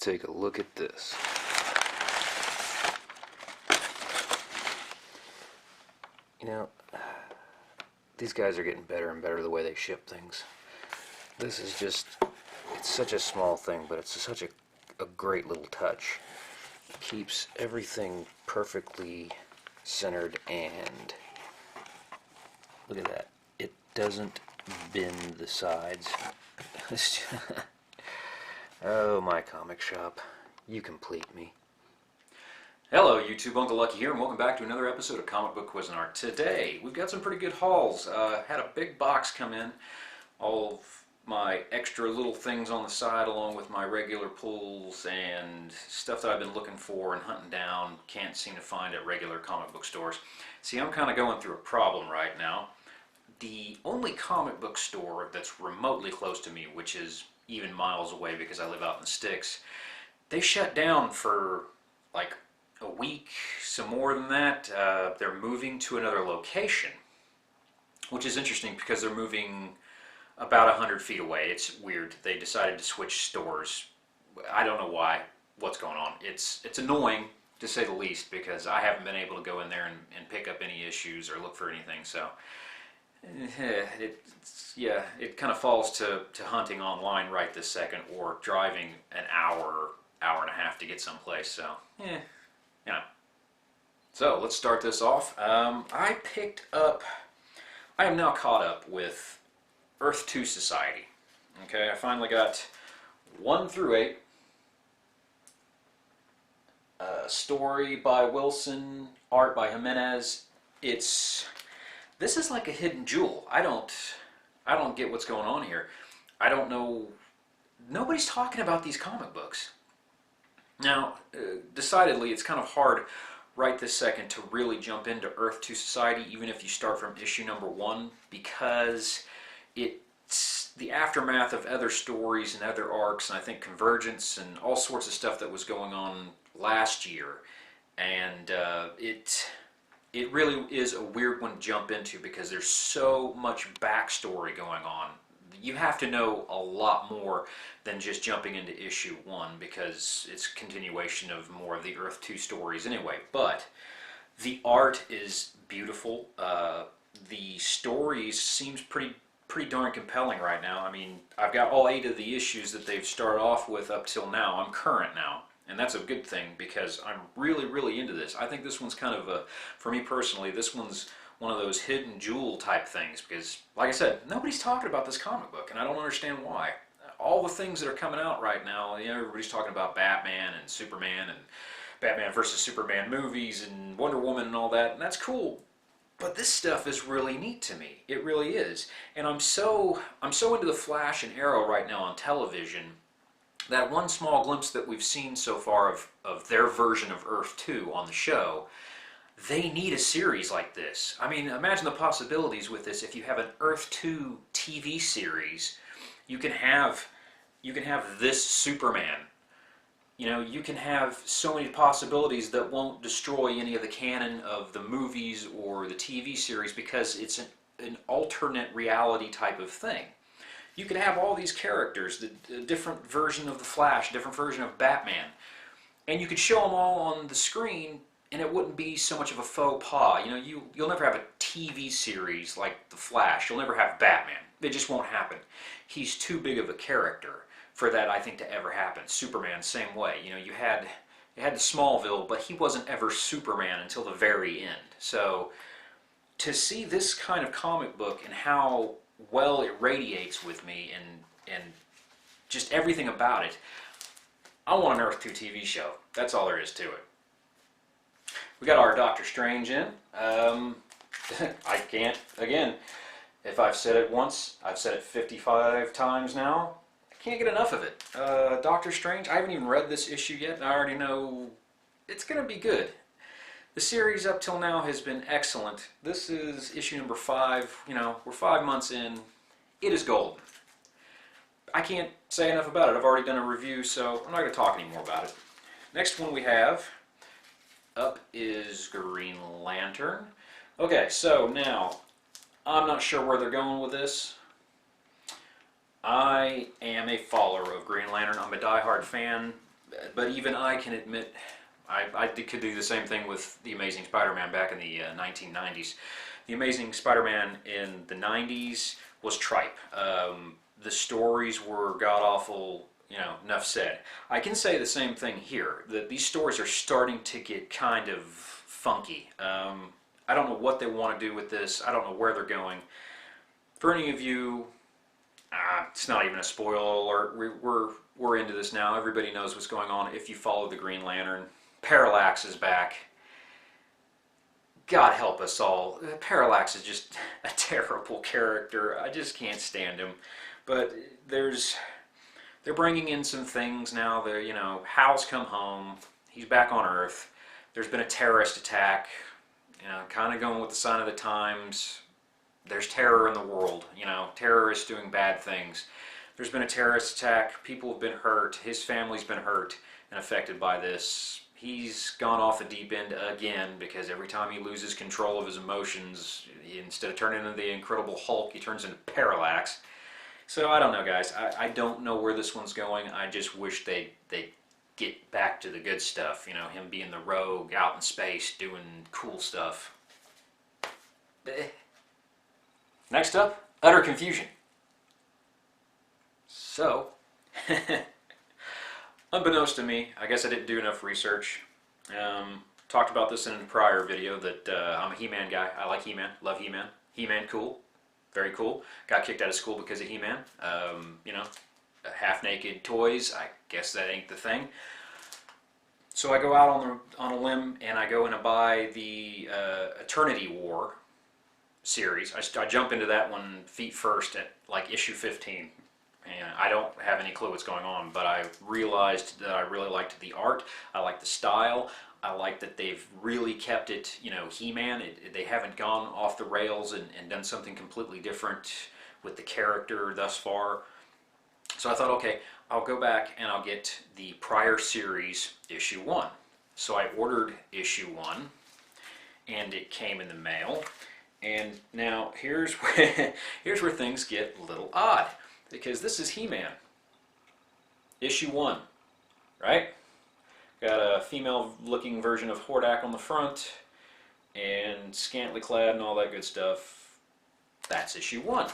take a look at this. You know, these guys are getting better and better the way they ship things. This is just, it's such a small thing, but it's such a great little touch. It keeps everything perfectly centered, and look at that. It doesn't bend the sides. Oh, my comic shop. You complete me. Hello YouTube, Uncle Lucky here, and welcome back to another episode of Comic Book Cuisinart. Today, we've got some pretty good hauls. Had a big box come in, all of my extra little things on the side along with my regular pulls and stuff that I've been looking for and hunting down, can't seem to find at regular comic book stores. See, I'm kind of going through a problem right now. The only comic book store that's remotely close to me, which is even miles away because I live out in the sticks, they shut down for like a week, some more than that. They're moving to another location, which is interesting because they're moving about 100 feet away. It's weird. They decided to switch stores. I don't know why, what's going on. It's annoying to say the least because I haven't been able to go in there and pick up any issues or look for anything, so it kind of falls to hunting online right this second or driving an hour and a half to get someplace, so yeah. So let's start this off. I am now caught up with Earth 2 Society. Okay, I finally got 1 through 8. Story by Wilson, art by Jimenez. This is like a hidden jewel. I don't get what's going on here. I don't know. Nobody's talking about these comic books. Now, decidedly, it's kind of hard right this second to really jump into Earth 2 Society, even if you start from issue number 1, because it's the aftermath of other stories and other arcs, and I think Convergence and all sorts of stuff that was going on last year, and it really is a weird one to jump into because there's so much backstory going on. You have to know a lot more than just jumping into issue 1 because it's a continuation of more of the Earth 2 stories anyway. But the art is beautiful. The stories seems pretty darn compelling right now. I mean, I've got all 8 of the issues that they've started off with up till now. I'm current now. And that's a good thing because I'm really into this. I think this one's kind of for me personally, this one's one of those hidden jewel type things because, like I said, nobody's talking about this comic book, and I don't understand why. All the things that are coming out right now, you know, everybody's talking about Batman and Superman and Batman versus Superman movies and Wonder Woman and all that, and that's cool. But this stuff is really neat to me. It really is. And I'm so into the Flash and Arrow right now on television. That one small glimpse that we've seen so far of their version of Earth 2 on the show, they need a series like this. I mean, imagine the possibilities with this. If you have an Earth 2 TV series, you can have this Superman. You know, you can have so many possibilities that won't destroy any of the canon of the movies or the TV series because it's an alternate reality type of thing. You could have all these characters, the different version of the Flash, different version of Batman, and you could show them all on the screen, and it wouldn't be so much of a faux pas. You know, you'll never have a TV series like the Flash. You'll never have Batman. It just won't happen. He's too big of a character for that, I think, to ever happen. Superman, same way. You know, you had the Smallville, but he wasn't ever Superman until the very end. So to see this kind of comic book and how well it radiates with me and just everything about it, I want an Earth 2 TV show. That's all there is to it. We got our Doctor Strange in. I can't, again, if I've said it once, I've said it 55 times now. I can't get enough of it. Doctor Strange, I haven't even read this issue yet, and I already know it's going to be good. The series up till now has been excellent. This is issue number 5. You know, we're 5 months in. It is golden. I can't say enough about it. I've already done a review, so I'm not going to talk anymore about it. Next one we have up is Green Lantern. Okay, so now, I'm not sure where they're going with this. I am a follower of Green Lantern. I'm a diehard fan. but even I can admit, could do the same thing with The Amazing Spider-Man back in the 1990s. The Amazing Spider-Man in the 90s was tripe. The stories were god-awful, enough said. I can say the same thing here, that these stories are starting to get kind of funky. I don't know what they want to do with this. I don't know where they're going. For any of you, it's not even a spoiler alert. We're into this now. Everybody knows what's going on. If you follow the Green Lantern, Parallax is back. God help us all. Parallax is just a terrible character. I just can't stand him. But they're bringing in some things now. Hal's come home. He's back on Earth. There's been a terrorist attack. Kind of going with the sign of the times. There's terror in the world. Terrorists doing bad things. There's been a terrorist attack. People have been hurt. His family's been hurt and affected by this. He's gone off the deep end again because every time he loses control of his emotions, instead of turning into the Incredible Hulk, he turns into Parallax. So I don't know, guys. I don't know where this one's going. I just wish they'd get back to the good stuff. Him being the rogue out in space doing cool stuff. Next up, utter confusion. So, unbeknownst to me, I guess I didn't do enough research. Talked about this in a prior video that I'm a He-Man guy. I like He-Man, love He-Man. He-Man cool, very cool. Got kicked out of school because of He-Man. Half-naked toys, I guess that ain't the thing. So I go out on a limb and I go and I buy the Eternity War series. I jump into that one feet first at like issue 15. And I don't have any clue what's going on, but I realized that I really liked the art. I like the style. I like that they've really kept it, He-Man. They haven't gone off the rails and done something completely different with the character thus far. So I thought, okay, I'll go back and I'll get the prior series, issue 1. So I ordered issue 1, and it came in the mail. And now here's where things get a little odd. Because this is He-Man, issue 1, right? Got a female-looking version of Hordak on the front, and scantily clad and all that good stuff. That's issue 1.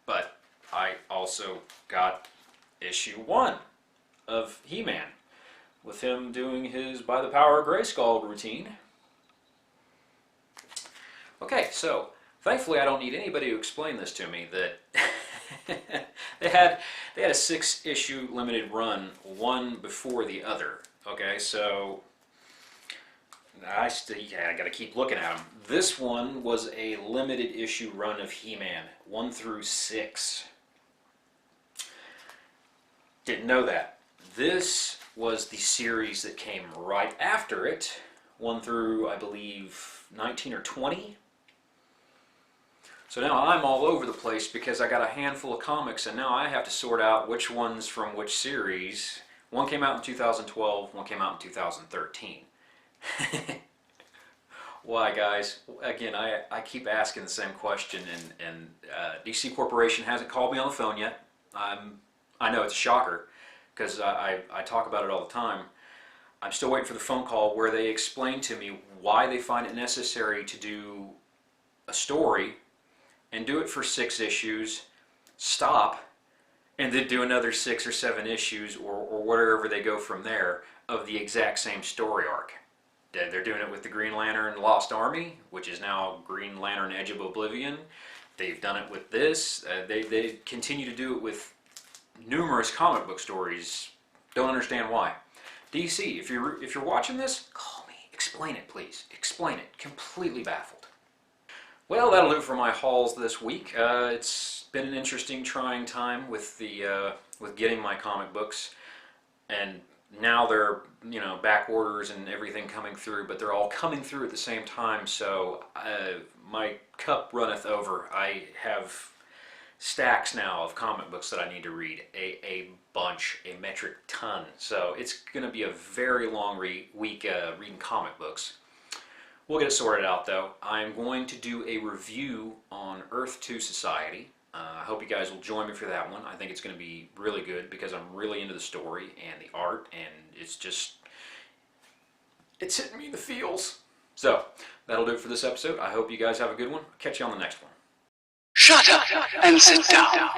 But I also got issue 1 of He-Man, with him doing his By the Power of Grayskull routine. Okay, so thankfully, I don't need anybody to explain this to me, that they had a 6-issue limited run, one before the other. Okay, so I got to keep looking at them. This one was a limited issue run of He-Man, 1 through 6. Didn't know that. This was the series that came right after it, 1 through, I believe, 19 or 20. So now I'm all over the place because I got a handful of comics and now I have to sort out which one's from which series. One came out in 2012, one came out in 2013. Why, guys? Again, I keep asking the same question, and DC Corporation hasn't called me on the phone yet. I know it's a shocker because I talk about it all the time. I'm still waiting for the phone call where they explain to me why they find it necessary to do a story and do it for 6 issues, stop, and then do another 6 or 7 issues or wherever they go from there of the exact same story arc. They're doing it with the Green Lantern Lost Army, which is now Green Lantern Edge of Oblivion. They've done it with this. They continue to do it with numerous comic book stories. Don't understand why. DC, if you're watching this, call me. Explain it, please. Explain it. Completely baffled. Well, that'll do it for my hauls this week. It's been an interesting, trying time with getting my comic books, and now they're back orders and everything coming through, but they're all coming through at the same time. So my cup runneth over. I have stacks now of comic books that I need to read, a bunch, a metric ton. So it's going to be a very long week reading comic books. We'll get it sorted out though. I'm going to do a review on Earth 2 Society. I hope you guys will join me for that one. I think it's going to be really good because I'm really into the story and the art, and it's hitting me in the feels. So, that'll do it for this episode. I hope you guys have a good one. Catch you on the next one. Shut up and sit down.